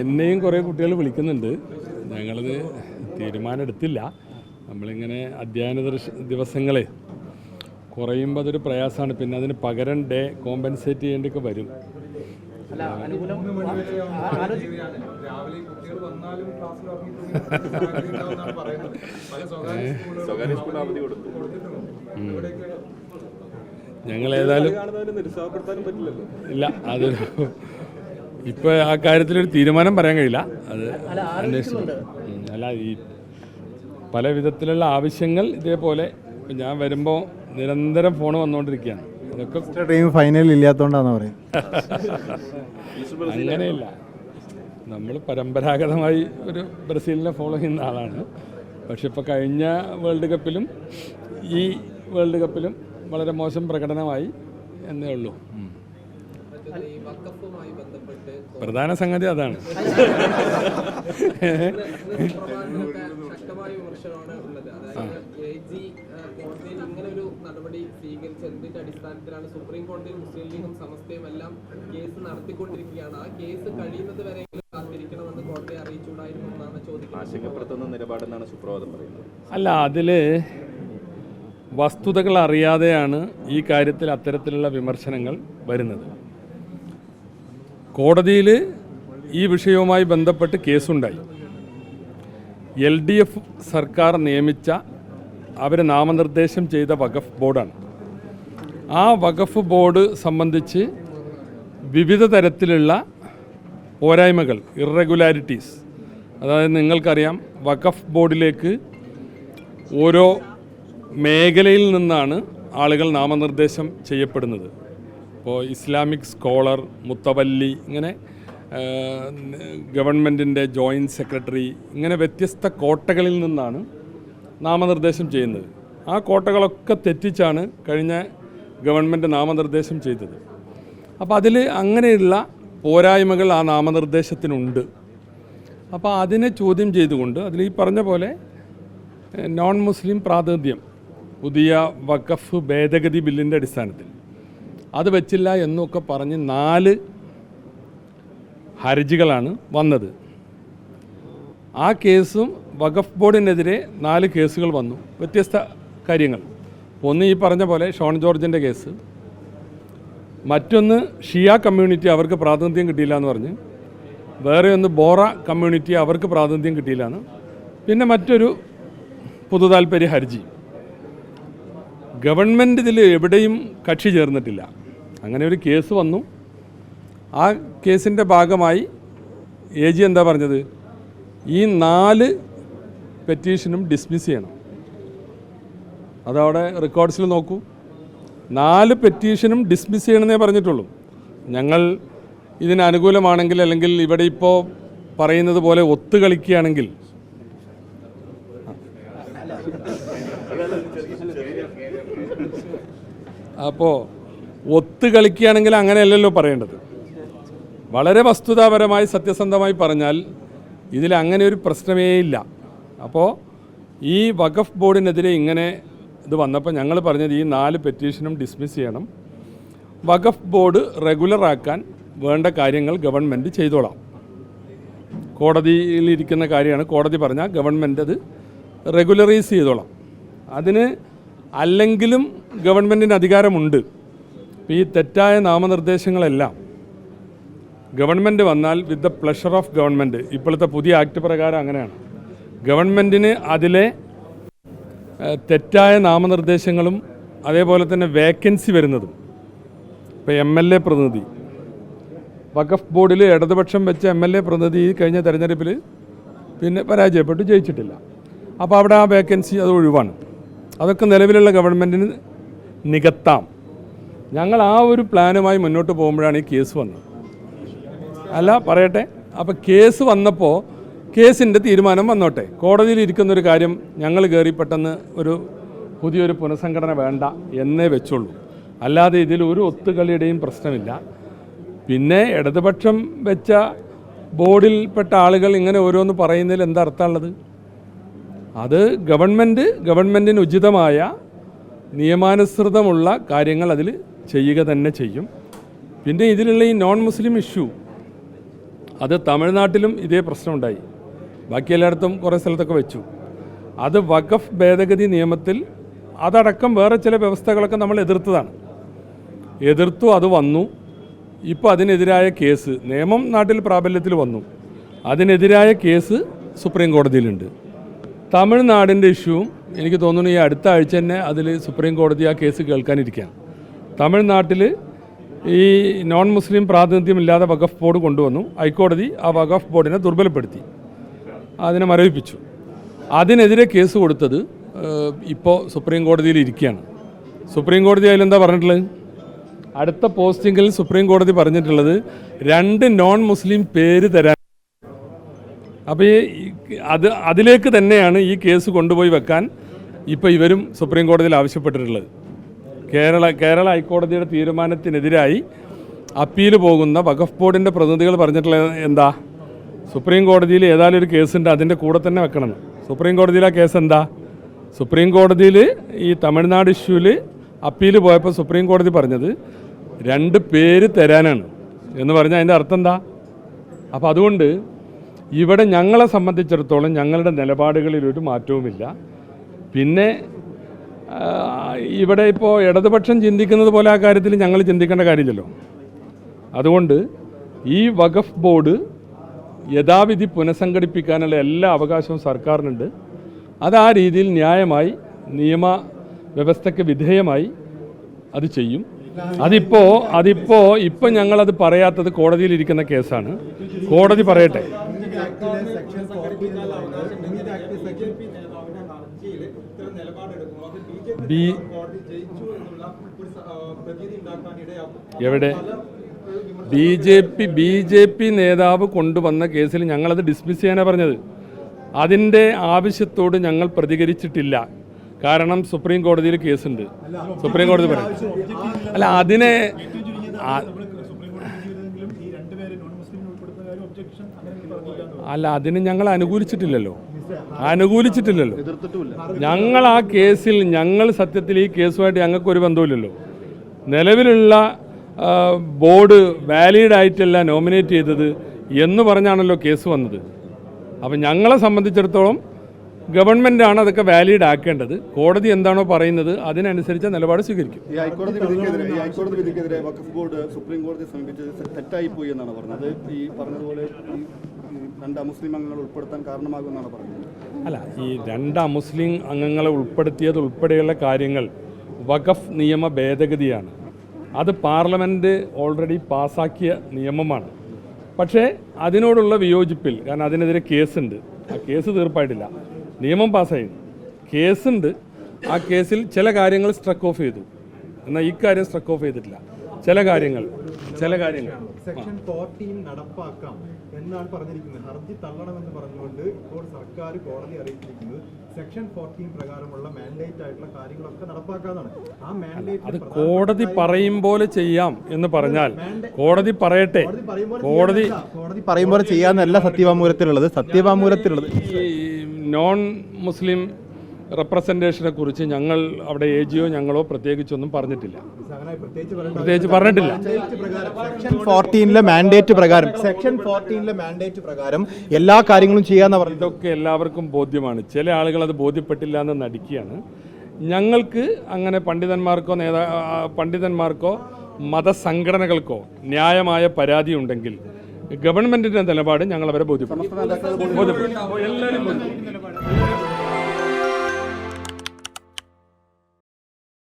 എന്നെയും കുറേ കുട്ടികൾ വിളിക്കുന്നുണ്ട്. ഞങ്ങളത് തീരുമാനം എടുത്തില്ല. നമ്മളിങ്ങനെ അധ്യയന ദിവസങ്ങളെ കുറയുമ്പോൾ അതൊരു പ്രയാസമാണ്. പിന്നെ അതിന് പകരം ഡേ കോമ്പൻസേറ്റ് ചെയ്യേണ്ടിയൊക്കെ വരും. ഞങ്ങളേതായാലും ഇല്ല, അതൊരു ഇപ്പോൾ ആ കാര്യത്തിലൊരു തീരുമാനം പറയാൻ കഴിയില്ല. അത് അന്വേഷിച്ചു. അല്ല, ഈ പല വിധത്തിലുള്ള ആവശ്യങ്ങൾ ഇതേപോലെ ഞാൻ വരുമ്പോൾ നിരന്തരം ഫോൺ വന്നുകൊണ്ടിരിക്കുകയാണ്. അതൊക്കെ ടീം ഫൈനൽ ഇല്ലാത്തതുകൊണ്ടാണെന്ന് പറയും. അങ്ങനെയില്ല, നമ്മൾ പരമ്പരാഗതമായി ഒരു ബ്രസീലിനെ ഫോളോ ചെയ്യുന്ന ആളാണ്. പക്ഷെ ഇപ്പോൾ കഴിഞ്ഞ വേൾഡ് കപ്പിലും ഈ വേൾഡ് കപ്പിലും വളരെ മോശം പ്രകടനമായി എന്നേ ഉള്ളൂ. പ്രധാന സംഗതി അതാണ്. അടിസ്ഥാനത്തിലാണ് സുപ്രീം കോടതിയിൽ മുസ്ലിം ലീഗും സമസ്തയും എല്ലാം കേസ് നടത്തിക്കൊണ്ടിരിക്കുകയാണ്. ആ കേസ് കഴിയുന്നത് വരെ കാത്തിരിക്കണമെന്ന് കോടതിയെ അറിയിച്ചുകൂടായിരുന്നു എന്നാണ് ചോദിക്കുന്നത്. ആശങ്കപ്പെടുത്തുന്ന നിലപാടെന്നാണ് സുപ്രഭാതം പറയുന്നത്. അല്ല, അതിൽ വസ്തുതകൾ അറിയാതെയാണ് ഈ കാര്യത്തിൽ അത്തരത്തിലുള്ള വിമർശനങ്ങൾ വരുന്നത്. കോടതിയിൽ ഈ വിഷയവുമായി ബന്ധപ്പെട്ട് കേസുണ്ടായി. LDF സർക്കാർ നിയമിച്ച, അവർ നാമനിർദ്ദേശം ചെയ്ത വഖഫ് ബോർഡാണ്. ആ വഖഫ് ബോർഡ് സംബന്ധിച്ച് വിവിധ തരത്തിലുള്ള പോരായ്മകൾ, ഇറഗുലാരിറ്റീസ്, അതായത് നിങ്ങൾക്കറിയാം വഖഫ് ബോർഡിലേക്ക് ഓരോ മേഖലയിൽ നിന്നാണ് ആളുകൾ നാമനിർദ്ദേശം ചെയ്യപ്പെടുന്നത്. ഇപ്പോൾ ഇസ്ലാമിക് സ്കോളർ, മുത്തവല്ലി, ഇങ്ങനെ ഗവൺമെൻറ്റിൻ്റെ ജോയിൻറ്റ് സെക്രട്ടറി, ഇങ്ങനെ വ്യത്യസ്ത കോട്ടകളിൽ നിന്നാണ് നാമനിർദ്ദേശം ചെയ്യുന്നത്. ആ കോട്ടകളൊക്കെ തെറ്റിച്ചാണ് കഴിഞ്ഞ ഗവൺമെൻറ് നാമനിർദ്ദേശം ചെയ്തത്. അപ്പോൾ അതിൽ അങ്ങനെയുള്ള പോരായ്മകൾ ആ നാമനിർദ്ദേശത്തിനുണ്ട്. അപ്പോൾ അതിനെ ചോദ്യം ചെയ്തുകൊണ്ട് അതിൽ ഈ പറഞ്ഞ പോലെ നോൺ മുസ്ലിം പ്രാതിനിധ്യം പുതിയ വഖഫ് ഭേദഗതി ബില്ലിൻ്റെ അടിസ്ഥാനത്തിൽ അത് വെച്ചില്ല എന്നൊക്കെ പറഞ്ഞ് 4 ഹർജികളാണ് വന്നത്. ആ കേസും വഖഫ് ബോർഡിനെതിരെ 4 കേസുകൾ വന്നു, വ്യത്യസ്ത കാര്യങ്ങൾ. ഒന്ന് ഈ പറഞ്ഞ പോലെ ഷോൺ ജോർജിൻ്റെ കേസ്, മറ്റൊന്ന് ഷിയ കമ്മ്യൂണിറ്റി അവർക്ക് പ്രാതിനിധ്യം കിട്ടിയില്ല എന്ന് പറഞ്ഞ്, വേറെ ഒന്ന് ബോറ കമ്മ്യൂണിറ്റി അവർക്ക് പ്രാതിനിധ്യം കിട്ടിയില്ലാണ്, പിന്നെ മറ്റൊരു പൊതുതാൽപര്യ ഹർജി. ഗവൺമെൻറ് ഇതിൽ എവിടെയും കക്ഷി ചേർന്നിട്ടില്ല. അങ്ങനെ ഒരു കേസ് വന്നു. ആ കേസിൻ്റെ ഭാഗമായി AG എന്താ പറഞ്ഞത്, ഈ 4 പെറ്റീഷനും ഡിസ്മിസ് ചെയ്യണം. അതവിടെ റെക്കോർഡ്സിൽ നോക്കൂ. 4 പെറ്റീഷനും ഡിസ്മിസ് ചെയ്യണമെന്നേ പറഞ്ഞിട്ടുള്ളൂ. ഞങ്ങൾ ഇതിന് അനുകൂലമാണെങ്കിൽ, അല്ലെങ്കിൽ ഇവിടെ ഇപ്പോൾ പറയുന്നത് പോലെ ഒത്തുകളിക്കുകയാണെങ്കിൽ, അപ്പോൾ ഒത്തുകളിക്കുകയാണെങ്കിൽ അങ്ങനെയല്ലല്ലോ പറയേണ്ടത്. വളരെ വസ്തുതാപരമായി സത്യസന്ധമായി പറഞ്ഞാൽ ഇതിൽ അങ്ങനെ ഒരു പ്രശ്നമേ ഇല്ല. അപ്പോൾ ഈ വഖഫ് ബോർഡിനെതിരെ ഇങ്ങനെ ഇത് വന്നപ്പോൾ ഞങ്ങൾ പറഞ്ഞത് ഈ 4 പെറ്റീഷനും ഡിസ്മിസ് ചെയ്യണം. വഖഫ് ബോർഡ് റെഗുലറാക്കാൻ വേണ്ട കാര്യങ്ങൾ ഗവൺമെൻറ് ചെയ്തോളാം. കോടതിയിലിരിക്കുന്ന കാര്യമാണ്. കോടതി പറഞ്ഞാൽ ഗവൺമെൻറ് അത് റെഗുലറൈസ് ചെയ്തോളാം. അതിന് അല്ലെങ്കിലും ഗവൺമെൻറ്റിന് അധികാരമുണ്ട്. ഈ തെറ്റായ നാമനിർദ്ദേശങ്ങളെല്ലാം ഗവൺമെൻറ് വന്നാൽ with the pleasure of government, ഇപ്പോഴത്തെ പുതിയ ആക്ട് പ്രകാരം അങ്ങനെയാണ്, ഗവൺമെൻറ്റിന് അതിലെ തെറ്റായ നാമനിർദ്ദേശങ്ങളും അതേപോലെ തന്നെ വേക്കൻസി വരുന്നതും, ഇപ്പോൾ MLA പ്രതിനിധി, വഖഫ് ബോർഡിൽ ഇടതുപക്ഷം വെച്ച MLA പ്രതിനിധി കഴിഞ്ഞ തെരഞ്ഞെടുപ്പിൽ പിന്നെ പരാജയപ്പെട്ടു, ജയിച്ചിട്ടില്ല. അപ്പോൾ അവിടെ ആ വേക്കൻസി അത് ഒഴിവാണ്. അതൊക്കെ നിലവിലുള്ള ഗവൺമെൻറ്റിന് നികത്താം. ഞങ്ങൾ ആ ഒരു പ്ലാനുമായി മുന്നോട്ട് പോകുമ്പോഴാണ് ഈ കേസ് വന്നത്. അല്ല, പറയട്ടെ. അപ്പോൾ കേസ് വന്നപ്പോൾ കേസിൻ്റെ തീരുമാനം വന്നോട്ടെ. കോടതിയിൽ ഇരിക്കുന്നൊരു കാര്യം ഞങ്ങൾ കയറി പെട്ടെന്ന് ഒരു പുതിയൊരു പുനഃസംഘടന വേണ്ട എന്നേ വെച്ചുള്ളൂ. അല്ലാതെ ഇതിൽ ഒരു ഒത്തുകളിയുടെയും പ്രശ്നമില്ല. പിന്നെ ഇടതുപക്ഷം വെച്ച ബോർഡിൽപ്പെട്ട ആളുകൾ ഇങ്ങനെ ഓരോന്ന് പറയുന്നതിൽ എന്താ അർത്ഥമുള്ളത്? അത് ഗവൺമെൻറ്റിന് ഉചിതമായ നിയമാനുസൃതമുള്ള കാര്യങ്ങൾ അതിൽ ചെയ്യുക തന്നെ ചെയ്യും. പിന്നെ ഇതിലുള്ള ഈ നോൺ മുസ്ലിം ഇഷ്യൂ അത് തമിഴ്നാട്ടിലും ഇതേ പ്രശ്നമുണ്ടായി. ബാക്കി എല്ലായിടത്തും കുറേ സ്ഥലത്തൊക്കെ വെച്ചു. അത് വഖഫ് ഭേദഗതി നിയമത്തിൽ അതടക്കം വേറെ ചില വ്യവസ്ഥകളൊക്കെ നമ്മൾ എതിർത്തു. അത് വന്നു. ഇപ്പോൾ അതിനെതിരായ കേസ് നിയമം നാട്ടിൽ പ്രാബല്യത്തിൽ വന്നു. അതിനെതിരായ കേസ് സുപ്രീം കോടതിയിലുണ്ട്. തമിഴ്നാടിൻ്റെ ഇഷ്യൂവും എനിക്ക് തോന്നുന്നു ഈ അടുത്ത ആഴ്ച തന്നെ അതിൽ സുപ്രീം കോടതി ആ കേസ് കേൾക്കാനിരിക്കുകയാണ്. തമിഴ്നാട്ടിൽ ഈ നോൺ മുസ്ലിം പ്രാതിനിധ്യമില്ലാതെ വഖഫ് ബോർഡ് കൊണ്ടുവന്നു. ഹൈക്കോടതി ആ വഖഫ് ബോർഡിനെ ദുർബലപ്പെടുത്തി, അതിനെ മരവിപ്പിച്ചു. അതിനെതിരെ കേസ് കൊടുത്തത് ഇപ്പോൾ സുപ്രീം കോടതിയിൽ ഇരിക്കുകയാണ്. സുപ്രീം കോടതി അതിലെന്താ പറഞ്ഞിട്ടുള്ളത്? അടുത്ത പോസ്റ്റിങ്ങിൽ സുപ്രീം കോടതി പറഞ്ഞിട്ടുള്ളത് 2 നോൺ മുസ്ലിം പേര് തരാൻ. അപ്പോൾ അതിലേക്ക് തന്നെയാണ് ഈ കേസ് കൊണ്ടുപോയി വെക്കാൻ ഇപ്പോൾ ഇവരും സുപ്രീം കോടതിയിൽ ആവശ്യപ്പെട്ടിട്ടുള്ളത്. കേരള ഹൈക്കോടതിയുടെ തീരുമാനത്തിനെതിരായി അപ്പീൽ പോകുന്ന വഖഫ് ബോർഡിൻ്റെ പ്രതിനിധികൾ പറഞ്ഞിട്ടുള്ളത് എന്താ? സുപ്രീം കോടതിയിൽ ഏതായാലും ഒരു കേസുണ്ട്, അതിൻ്റെ കൂടെ തന്നെ വെക്കണമെന്ന്. സുപ്രീം കോടതിയിലെ കേസ് എന്താ? സുപ്രീം കോടതിയിൽ ഈ തമിഴ്നാട് ഇഷ്യൂവിൽ അപ്പീൽ പോയപ്പോൾ സുപ്രീം കോടതി പറഞ്ഞത് 2 പേര് തരാനാണ് എന്ന് പറഞ്ഞാൽ അതിൻ്റെ അർത്ഥം എന്താ? അപ്പോൾ അതുകൊണ്ട് ഇവിടെ ഞങ്ങളെ സംബന്ധിച്ചിടത്തോളം ഞങ്ങളുടെ നിലപാടുകളിൽ ഒരു മാറ്റവുമില്ല. പിന്നെ ഇവിടെ ഇപ്പോൾ ഇടതുപക്ഷം ചിന്തിക്കുന്നത് പോലെ ആ കാര്യത്തിൽ ഞങ്ങൾ ചിന്തിക്കേണ്ട കാര്യമില്ലല്ലോ. അതുകൊണ്ട് ഈ വഖഫ് ബോർഡ് യഥാവിധി പുനഃസംഘടിപ്പിക്കാനുള്ള എല്ലാ അവകാശവും സർക്കാരിനുണ്ട്. അത് ആ രീതിയിൽ ന്യായമായി നിയമ വ്യവസ്ഥയ്ക്ക് വിധേയമായി അത് ചെയ്യും. ഇപ്പോൾ ഞങ്ങളത് പറയാത്തത് കോടതിയിലിരിക്കുന്ന കേസാണ്. കോടതി പറയട്ടെ. എവിടെ ബി ജെ പി നേതാവ് കൊണ്ടുവന്ന കേസിൽ ഞങ്ങളത് ഡിസ്മിസ് ചെയ്യാനാണ് പറഞ്ഞത്. അതിൻ്റെ ആവശ്യത്തോട് ഞങ്ങൾ പ്രതികരിച്ചിട്ടില്ല. കാരണം സുപ്രീം കോടതിയിൽ കേസുണ്ട്. സുപ്രീം കോടതി പറയും അല്ല അതിനെ അതിന് ഞങ്ങൾ അനുകൂലിച്ചിട്ടില്ലല്ലോ. ഞങ്ങൾ ആ കേസിൽ സത്യത്തിൽ ഈ കേസുമായിട്ട് ഞങ്ങൾക്കൊരു ബന്ധവുമില്ലല്ലോ. നിലവിലുള്ള ബോർഡ് വാലിഡ് ആയിട്ടല്ല നോമിനേറ്റ് ചെയ്തത് എന്ന് പറഞ്ഞാണല്ലോ കേസ് വന്നത്. അപ്പം ഞങ്ങളെ സംബന്ധിച്ചിടത്തോളം ഗവൺമെൻറ്റാണ് അതൊക്കെ വാലിഡ് ആക്കേണ്ടത്. കോടതി എന്താണോ പറയുന്നത് അതിനനുസരിച്ച് നിലപാട് സ്വീകരിക്കും. ഈ ഹൈക്കോടതി വിധിക്കെതിരെ വഖഫ് ബോർഡ് സുപ്രീം കോടതിയെ സമീപിച്ചത് തെറ്റായി പോയി എന്നാണ് പറഞ്ഞത്. ഈ പറഞ്ഞതുപോലെ ഈ 2 അമുസ്ലിം അംഗങ്ങൾ ഉൾപ്പെടുത്താൻ കാരണമാകുമെന്നാണ് പറഞ്ഞത്. അല്ല, ഈ 2 അമുസ്ലിം അംഗങ്ങളെ ഉൾപ്പെടുത്തിയത് ഉൾപ്പെടെയുള്ള കാര്യങ്ങൾ വഖഫ് നിയമ ഭേദഗതിയാണ്. അത് പാർലമെൻറ്റ് ഓൾറെഡി പാസ്സാക്കിയ നിയമമാണ്. പക്ഷേ അതിനോടുള്ള വിയോജിപ്പിൽ, കാരണം അതിനെതിരെ കേസുണ്ട്, ആ കേസ് തീർപ്പായിട്ടില്ല. നിയമം പാസ്സായി, കേസുണ്ട്. ആ കേസിൽ ചില കാര്യങ്ങൾ സ്ട്രക്ക് ഓഫ് ചെയ്തു. എന്നാൽ ഇക്കാര്യം സ്ട്രക്ക് ഓഫ് ചെയ്തിട്ടില്ല. ചില കാര്യങ്ങൾ സെക്ഷൻ 14 നടപ്പാക്കാം എന്നാണ് പറഞ്ഞിരിക്കുന്നത്. ഹർജി തള്ളണമെന്ന് പറഞ്ഞുകൊണ്ട് ഇപ്പോൾ സർക്കാർ കോടതി അറിയിച്ചിരിക്കുന്നത് സെക്ഷൻ 14 പ്രകാരമുള്ള മാൻഡേറ്റ് ആയിട്ടുള്ള കാര്യങ്ങളൊക്കെ നടപ്പാക്കാന്നാണ്. ആ മാൻഡേറ്റ് അത് കോടതി പറയും പോലെ ചെയ്യാം എന്ന് പറഞ്ഞാൽ കോടതി പറയട്ടെ. കോടതി പറയുമ്പോൾ ചെയ്യാന്നല്ല സത്യവാങ്മൂലത്തിലുള്ളത്. ഈ നോൺ മുസ്ലിം റെപ്രസെൻറ്റേഷനെ കുറിച്ച് ഞങ്ങൾ അവിടെ AGO ഞങ്ങളോ പ്രത്യേകിച്ചൊന്നും പറഞ്ഞിട്ടില്ല. സെക്ഷൻ 14 മാൻഡേറ്റ് പ്രകാരം എല്ലാ കാര്യങ്ങളും ചെയ്യാന്ന് പറഞ്ഞു. ഇതൊക്കെ എല്ലാവർക്കും ബോധ്യമാണ്. ചില ആളുകൾ അത് ബോധ്യപ്പെട്ടില്ല എന്ന് നടിക്കുകയാണ്. ഞങ്ങൾക്ക് അങ്ങനെ പണ്ഡിതന്മാർക്കോ മതസംഘടനകൾക്കോ ന്യായമായ പരാതി ഉണ്ടെങ്കിൽ ഗവൺമെന്റിന്റെ നിലപാട് ഞങ്ങൾ അവരെ ബോധ്യപ്പെടും. എല്ലാവരും